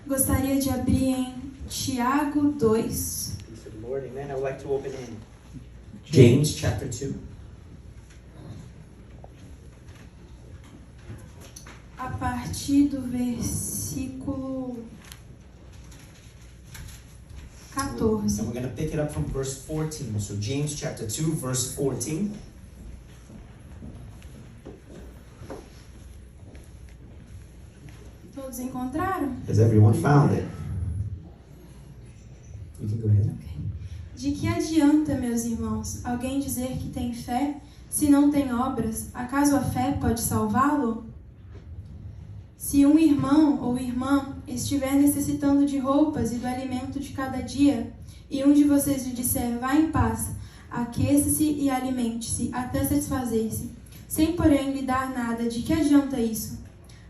Gostaria de abrir em Tiago 2. Peace of the Lord, amen. I would like to open in James chapter 2. A partir do versículo 14. And we're going to pick it up from verse 14. So James chapter 2, verse 14. Todos encontraram? Has everyone found it? You can go ahead. De que adianta, meus irmãos, alguém dizer que tem fé, se não tem obras? Acaso a fé pode salvá-lo? Se um irmão ou irmã estiver necessitando de roupas e do alimento de cada dia, e um de vocês lhe disser, vá em paz, aqueça-se e alimente-se até satisfazer-se, sem porém lhe dar nada, de que adianta isso?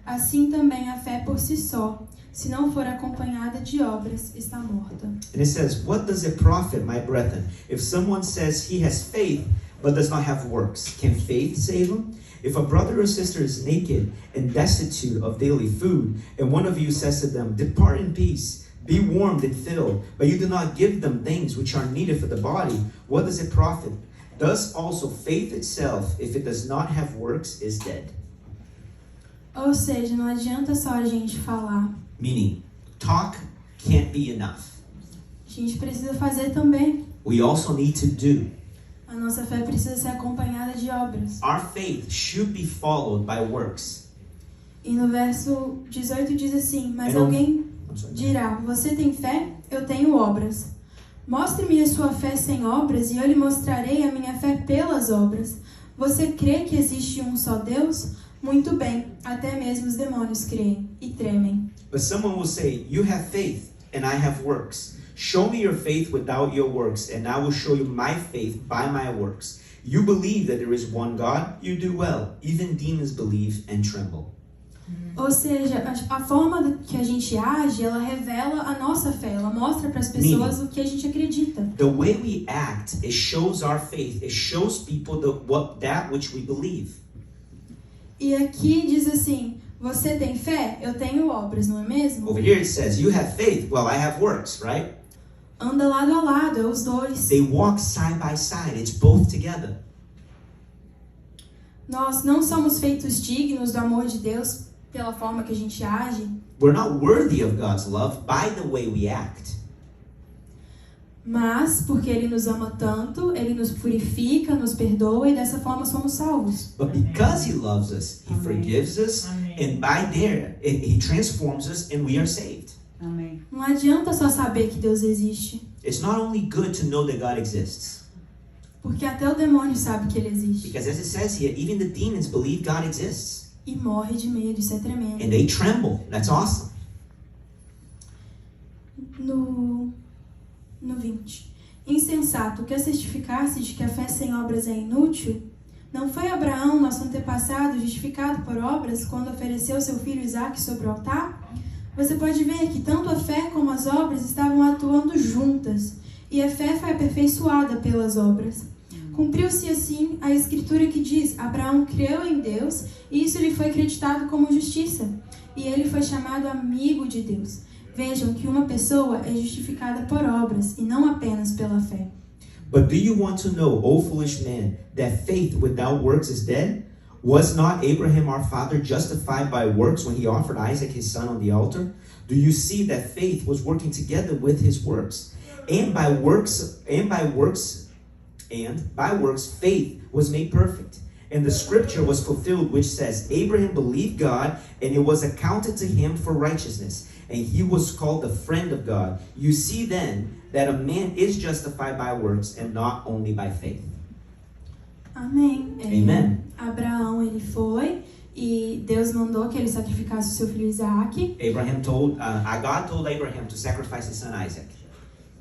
Assim também a fé por si só, se não for acompanhada de obras, está morta. And it says, what does it profit, my brethren, if someone says he has faith but does not have works? Can faith save him? If a brother or sister is naked and destitute of daily food, and one of you says to them, depart in peace, be warmed and filled, but you do not give them things which are needed for the body, what does it profit? Thus also faith itself, if it does not have works, is dead. Ou seja, não adianta só a gente falar. Meaning, talk can't be enough. A gente precisa fazer também. We also need to do. A nossa fé precisa ser acompanhada de obras. Our faith should be followed by works. E no verso 18 diz assim, mas I don't- alguém I'm sorry. dirá, você tem fé? Eu tenho obras. Mostre-me a sua fé sem obras e eu lhe mostrarei a minha fé pelas obras. Você crê que existe um só Deus? Muito bem, até mesmo os demônios creem e tremem. But someone will say, you have faith and I have works. Show me your faith without your works, and I will show you my faith by my works. You believe that there is one God, you do well. Even demons believe and tremble. Ou seja, a forma que a gente age, ela revela a nossa fé, ela mostra para as pessoas o que a gente acredita. The way we act, it shows our faith. It shows people that which we believe. E aqui diz assim, você tem fé? Eu tenho obras, não é mesmo? Over here it says, you have faith, well, I have works, right? Anda lado a lado, é os dois. They walk side by side. It's both together. Nós não somos feitos dignos do amor de Deus pela forma que a gente age, We're not worthy of God's love by the way we act. mas porque Ele nos ama tanto, Ele nos purifica, nos perdoa e dessa forma somos salvos. But because He loves us, He forgives us, and by there, He transforms us and we are saved. Amém. Não adianta só saber que Deus existe, It's not only good to know that God exists, porque até o demônio sabe que Ele existe because as it says here, even the demons believe God exists, e morre de medo, isso é tremendo. and they tremble. That's awesome. No 20. Insensato, quer certificar-se de que a fé sem obras é inútil? Não foi Abraão, nosso antepassado, justificado por obras quando ofereceu seu filho Isaque sobre o altar? Você pode ver que tanto a fé como as obras estavam atuando juntas, e a fé foi aperfeiçoada pelas obras. Cumpriu-se assim a escritura que diz, Abraão creu em Deus, e isso lhe foi acreditado como justiça, e ele foi chamado amigo de Deus. Vejam que uma pessoa é justificada por obras, e não apenas pela fé. But do you want to know, O foolish man, that faith without works is dead? Was not Abraham our father justified by works when he offered Isaac his son on the altar? Do you see that faith was working together with his works? And by works, faith was made perfect. And the scripture was fulfilled, which says, Abraham believed God, and it was accounted to him for righteousness. And he was called the friend of God. You see then that a man is justified by works and not only by faith. Amém. Amen. Abraão, ele foi, e Deus mandou que ele sacrificasse o seu filho Isaque. God told Abraham to sacrifice his son Isaac.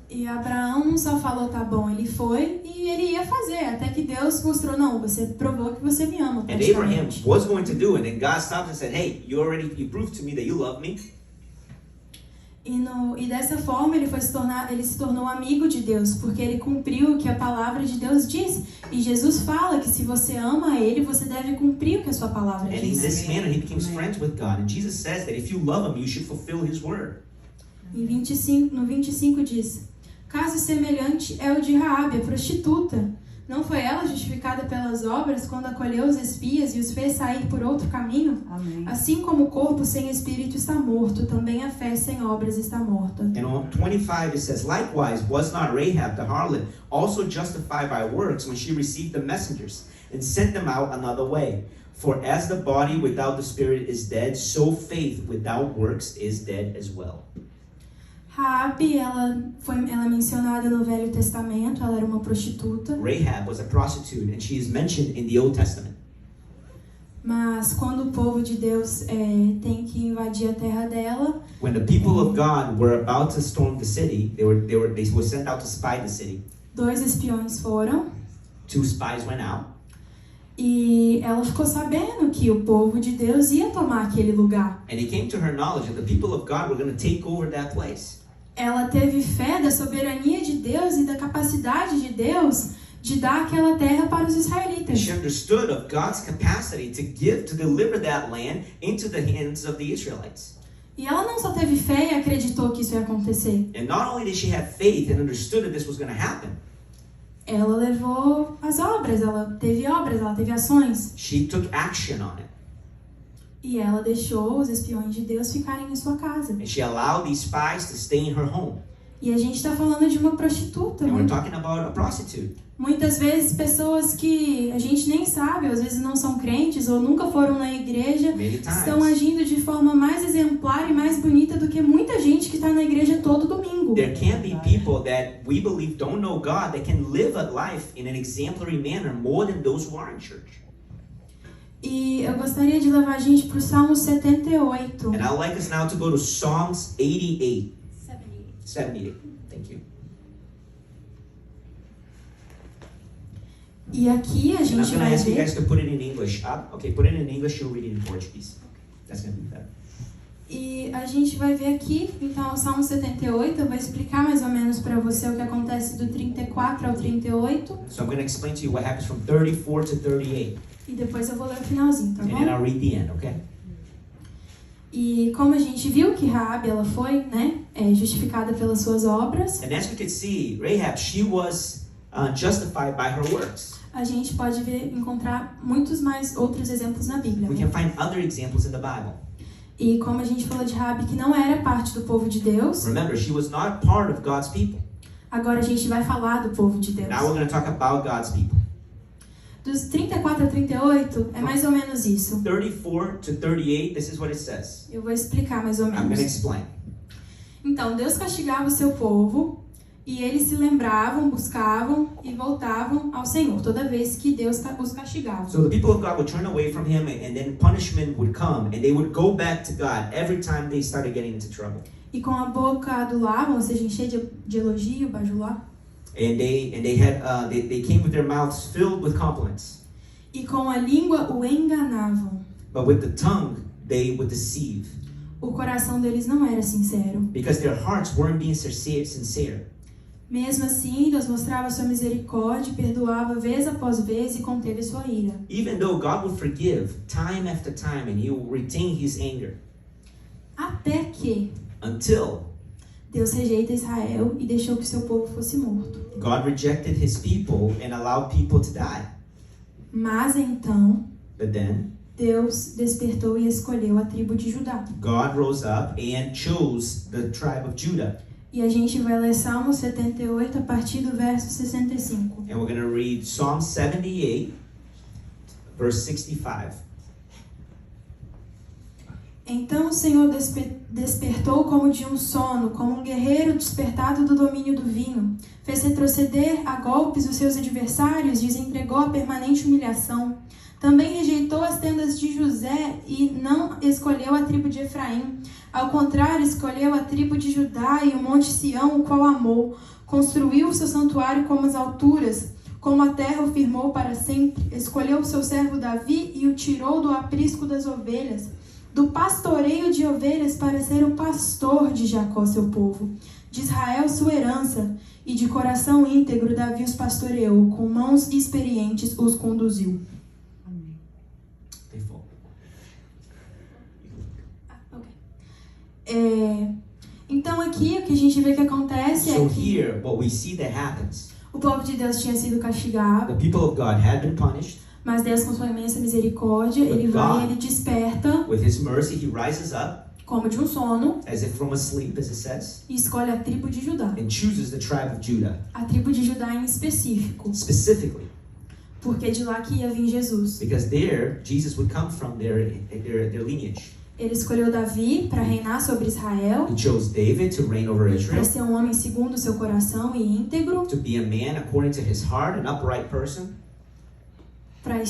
E Abraão não só falou, tá bom, ele foi, e ele ia fazer, até que Deus mostrou, não, você provou que você me ama. And Abraham was going to do it, and God stopped and said, hey, you proved to me that you love me. E dessa forma ele se tornou amigo de Deus, porque ele cumpriu o que a palavra de Deus diz. E Jesus fala que se você ama Ele, você deve cumprir o que a sua palavra And in diz. this manner, he became friends with God. And Jesus says that if you love him, you should fulfill his word. No 25 diz: caso semelhante é o de Raabe, a prostituta. Não foi ela justificada pelas obras quando acolheu os espias e os fez sair por outro caminho? Amém. Assim como o corpo sem espírito está morto, também a fé sem obras está morta. And on 25 it says, likewise was not Rahab the harlot also justified by works when she received the messengers and sent them out another way? For as the body without the spirit is dead, so faith without works is dead as well. Raabe, ela é mencionada no Velho Testamento, ela era uma prostituta. Rahab was a prostitute and she is mentioned in the Old Testament. Mas quando o povo de Deus tem que invadir a terra dela, When the people of God were about to storm the city, they were sent out to spy the city. 2 espiões foram 2 spies went out. e ela ficou sabendo que o povo de Deus ia tomar aquele lugar. And it came to her knowledge that the people of God were going to take over that place. Ela teve fé da soberania de Deus e da capacidade de Deus de dar aquela terra para os And israelitas. she understood of God's capacity to deliver that land into the hands of the Israelites. E ela não só teve fé e acreditou que isso ia acontecer. And not only did she have faith and understood that this was going to happen, Ela levou as obras, ela teve ações. she took action on it. E ela deixou os espiões de Deus ficarem em sua casa. And she allowed these spies to stay in her home. E a gente está falando de uma prostituta. And we're talking about a prostitute. Muitas vezes pessoas que a gente nem sabe, às vezes não são crentes ou nunca foram na igreja, Many estão times. agindo de forma mais exemplar e mais bonita do que muita gente que está na igreja todo domingo. There can be people that we believe don't know God that can live a life in an exemplary manner more than those who are in church. E eu gostaria de levar a gente para o Salmo 78. And I'd like us now to go to Psalms 88. 78. Thank you. E aqui a And I'm gente going to vai ask you guys ver. to put it in English. Okay, put it in English, you'll read it in Portuguese. That's going to be better. E a gente vai ver aqui, então, o Salmo 78. Eu vou explicar mais ou menos para você o que acontece do 34 ao 38. So I'm going to explain to you what happens from 34 to 38. E depois eu vou ler o finalzinho, tá And then bom? I'll read the end, okay? E como a gente viu que Raabe, ela foi, justificada pelas suas obras, And as we could see, Rahab, she was justified by her works. a gente pode encontrar muitos mais outros exemplos na Bíblia. We né? can find other examples in the Bible. E como a gente falou de Raabe, que não era parte do povo de Deus, Remember, she was not part of God's people. agora a gente vai falar do povo de Deus. Now we're going to talk about God's people. Dos 34 a 38 é mais ou menos isso. 34 to 38, this is what it says. Eu vou explicar mais ou I'm going to menos. explain. Então, Deus castigava o seu povo e eles se lembravam, buscavam e voltavam ao Senhor toda vez que Deus os castigava. So the people of God would turn away from him, and then punishment would come, and they would go back to God every time they started getting into trouble. E com a boca adulavam, ou seja, encher de elogio, bajular. And they came with their mouths filled with compliments. E com a língua o enganavam. But with the tongue, they would deceive. O coração deles não era sincero. Because their hearts weren't being sincere. Mesmo assim, Deus mostrava sua misericórdia, perdoava vez após vez e conteve sua ira. Even though God would forgive time after time, and he will retain his anger. Até que Until Deus rejeita Israel e deixou que seu povo fosse morto. God rejected his people and allowed people to die. Mas então, But then Deus despertou e escolheu a tribo de Judá. God rose up and chose the tribe of Judah. E a gente vai ler Salmo 78 a partir do verso 65. And we're going to read Psalm 78, verse 65. Então o Senhor despertou como de um sono, como um guerreiro despertado do domínio do vinho. Fez retroceder a golpes os seus adversários, desempregou a permanente humilhação. Também rejeitou as tendas de José e não escolheu a tribo de Efraim. Ao contrário, escolheu a tribo de Judá e o monte Sião, o qual amou. Construiu o seu santuário como as alturas, como a terra o firmou para sempre. Escolheu o seu servo Davi e o tirou do aprisco das ovelhas, do pastoreio de ovelhas para ser o pastor de Jacó, seu povo, de Israel, sua herança, e de coração íntegro Davi os pastoreou, com mãos experientes os conduziu. Então aqui o que a gente vê que acontece So é que here, what we see that happens, o povo de Deus tinha sido castigado, the people of God had been punished. mas Deus com sua imensa misericórdia, ele vai, ele desperta With his mercy, he rises up como de um sono as if from a sleep, as it says, e escolhe a tribo de Judá. and chooses the tribe of Judah A tribo de Judá em específico, specifically, porque de lá que ia vir Jesus. because there Jesus would come from their lineage. Ele escolheu Davi para reinar sobre Israel, He chose David to reign over para Israel, ser um homem segundo o seu coração e íntegro, to be a man according to his heart, an upright person, para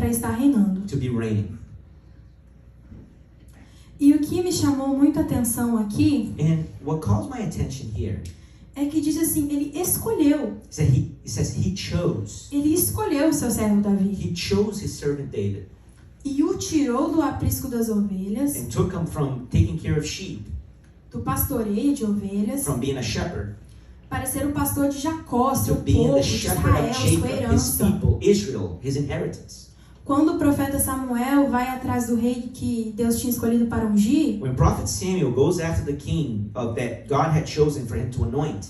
estar reinando. to be reigning. E o que me chamou muito a atenção aqui And what calls my attention here é que diz assim, ele escolheu. is that it says he chose. Ele escolheu o seu servo Davi He chose his servant David e o tirou do aprisco das ovelhas, and took him from taking care of sheep, do pastoreio de ovelhas, from being a shepherd, para ser o pastor de Jacó, to seu being povo, the de shepherd Israel, of sua Jacob, his herança. people, Israel, his inheritance. Quando o profeta Samuel vai atrás do rei que Deus tinha escolhido para ungir, When prophet Samuel goes after the king that God had chosen for him to anoint,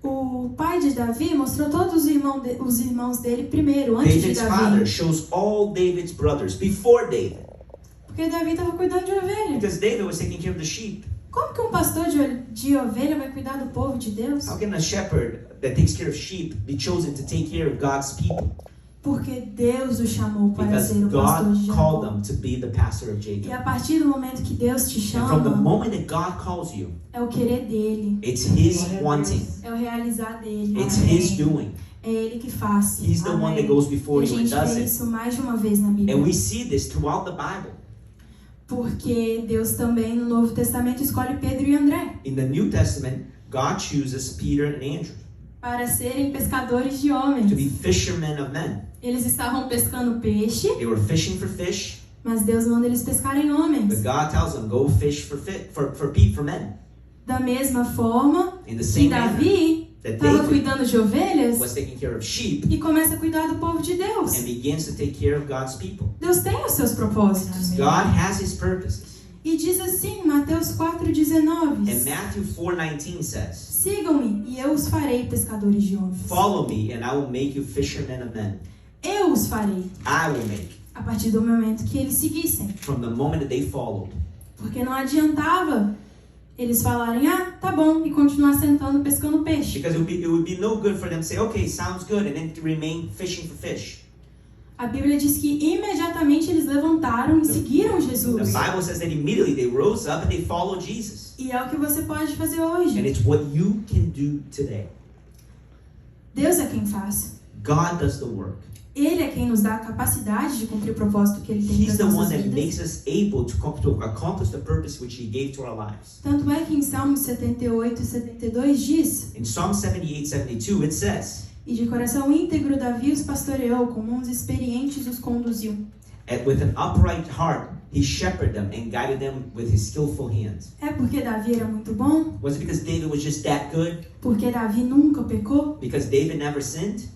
o pai de Davi mostrou todos os irmãos dele primeiro, antes de David's father Davi. shows all David's brothers before David, Porque Davi estava cuidando de ovelha. because David was taking care of the sheep. Como que um pastor de ovelha vai cuidar do povo de Deus? How can a shepherd that takes care of sheep be chosen to take care of God's people? Porque Deus o chamou para Because ser o pastor de God called Jacó. them to be the pastor of E Jacob. a partir do momento que Deus te And from the chama, moment that God calls you, é o querer dele, it's His wanting, é o realizar dele. it's His doing. É ele que faz. He's the one that goes before E a you and gente does vê it. isso mais de uma vez na Bíblia. And we see this throughout the Bible. Porque Deus também no Novo Testamento escolhe Pedro e André In the New Testament, God chooses Peter and Andrew para serem pescadores de homens. to be fishermen of men. Eles estavam pescando peixe, They were fishing for fish, mas Deus manda eles pescarem homens. but God tells them, go fish for men. Da mesma forma In the que same manner Davi that estava David cuidando de ovelhas was taking care of sheep e começa a cuidar do povo de Deus. and begins to take care of God's people. Deus tem os seus propósitos. God has His purposes. E diz assim, Mateus 4,19: And Matthew 4:19 says, Sigam-me e eu os farei pescadores de homens. follow me and I will make you fishermen of men. Eu os farei. I will make, A partir do momento que eles seguissem. from the moment that they followed. Porque não adiantava eles falarem, tá bom, e continuar sentando pescando peixe. Because it would be no good for them to say, okay, sounds good, and then to remain fishing for fish. A Bíblia diz que imediatamente eles levantaram e seguiram The Jesus. Bible says that immediately they rose up and they followed Jesus. E é o que você pode fazer And hoje. it's what you can do today. Deus é quem faz. God does the work. Ele é quem nos dá a capacidade de cumprir o propósito que Ele tem He's para the as one nossas that makes vidas. us able to accomplish the purpose which He gave to our lives. Tanto é que em Salmos 78 e 72 diz: In Psalm 78:72 it says, E de coração íntegro Davi os pastoreou, com mãos experientes os conduziu. with an upright heart He shepherded them and guided them with His skillful hands. É porque Davi era muito bom? Was it because David was just that good? Porque Davi nunca pecou? Because David never sinned?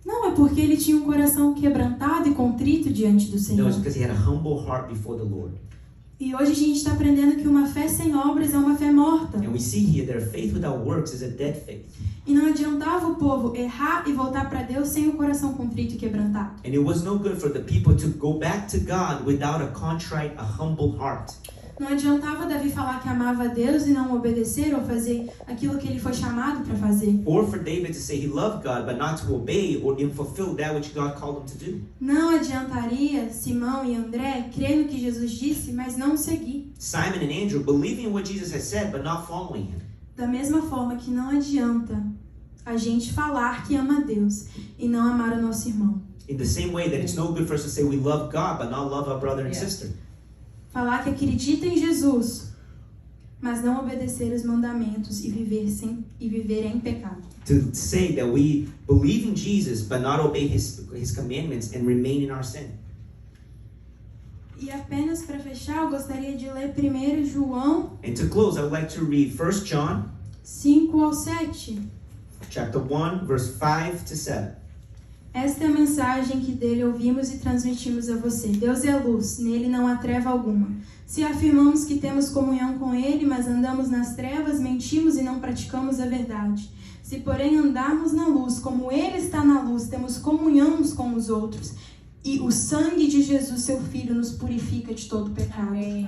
Não, é porque ele tinha um coração quebrantado e contrito diante do No, Senhor. it's because he had a humble heart before the Lord. E hoje a gente está aprendendo que uma fé sem obras é uma fé morta. And we see here that a faith without works is a dead faith. E não adiantava o povo errar e voltar para Deus sem o coração contrito e quebrantado. And it was no good for the people to go back to God without a contrite, a humble heart. Não adiantava Davi falar que amava a Deus e não obedecer ou fazer aquilo que ele foi chamado para fazer. Or for David to say he loved God but not to obey or even fulfill that which God called him to do. Não adiantaria Simão e André crer no que Jesus disse, mas não seguir. Simon and Andrew believing what Jesus has said but not following him. Da mesma forma que não adianta a gente falar que ama a Deus e não amar o nosso irmão. In the same way that it's no good for us to say we love God but not love our brother and sister. Falar que acredita em Jesus, mas não obedecer os mandamentos e viver em pecado. To say that we believe in Jesus but not obey his commandments and remain in our sin. E apenas para fechar, eu gostaria de ler 1 João And to close, I would like to read 1 John 5 ao 7. chapter 1 verse 5 to 7. Esta é a mensagem que dele ouvimos e transmitimos a você. Deus é luz, nele não há treva alguma. Se afirmamos que temos comunhão com Ele, mas andamos nas trevas, mentimos e não praticamos a verdade. Se, porém, andarmos na luz, como Ele está na luz, temos comunhão uns com os outros, e o sangue de Jesus, seu Filho, nos purifica de todo pecado. Amém.